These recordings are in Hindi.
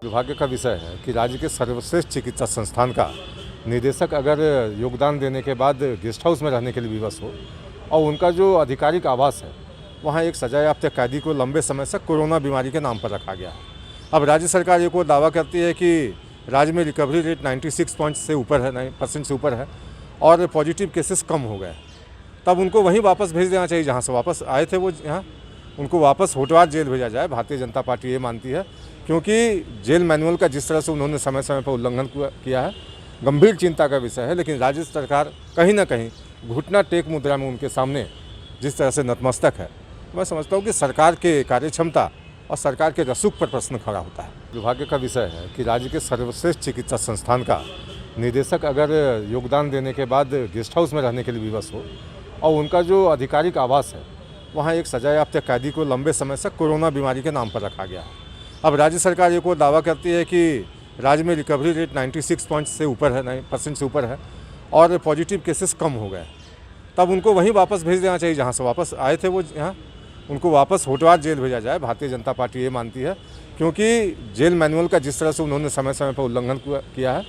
दुर्भाग्य का विषय है कि राज्य के सर्वश्रेष्ठ चिकित्सा संस्थान का निदेशक अगर योगदान देने के बाद गेस्ट हाउस में रहने के लिए विवश हो और उनका जो आधिकारिक आवास है वहाँ एक सजायाफ्ता कैदी को लंबे समय से कोरोना बीमारी के नाम पर रखा गया है। अब राज्य सरकार ये को दावा करती है कि राज्य में रिकवरी रेट 96% से ऊपर है, 9% से ऊपर है और पॉजिटिव केसेस कम हो गए। तब उनको वहीं वापस भेज देना चाहिए जहाँ से वापस आए थे वो यहाँ, उनको वापस होटवार जेल भेजा जाए। भारतीय जनता पार्टी ये मानती है, क्योंकि जेल मैनुअल का जिस तरह से उन्होंने समय समय पर उल्लंघन किया है, गंभीर चिंता का विषय है। लेकिन राज्य सरकार कहीं ना कहीं घुटना टेक मुद्रा में उनके सामने जिस तरह से नतमस्तक है, मैं समझता हूँ कि सरकार के कार्यक्षमता और सरकार के रसूख पर प्रश्न खड़ा होता है। दुर्भाग्य का विषय है कि राज्य के सर्वश्रेष्ठ चिकित्सा संस्थान का निदेशक अगर योगदान देने के बाद गेस्ट हाउस में रहने के लिए विवश हो और उनका जो आधिकारिक आवास है वहाँ एक सजायाफ्ता कैदी को लंबे समय से कोरोना बीमारी के नाम पर रखा गया है। अब राज्य सरकार ये को दावा करती है कि राज्य में रिकवरी रेट 96% से ऊपर है, 9% से ऊपर है और पॉजिटिव केसेस कम हो गए। तब उनको वहीं वापस भेज देना चाहिए जहाँ से वापस आए थे वो यहाँ, उनको वापस होटवार जेल भेजा जाए। भारतीय जनता पार्टी ये मानती है, क्योंकि जेल मैनुअल का जिस तरह से उन्होंने समय समय पर उल्लंघन किया है,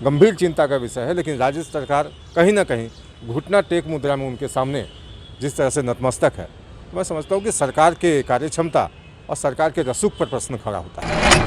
गंभीर चिंता का विषय है। लेकिन राज्य सरकार कहीं ना कहीं घुटना टेक मुद्रा में उनके सामने जिस तरह से नतमस्तक है, मैं समझता हूँ कि सरकार के कार्यक्षमता और सरकार के रसूख पर प्रश्न खड़ा होता है।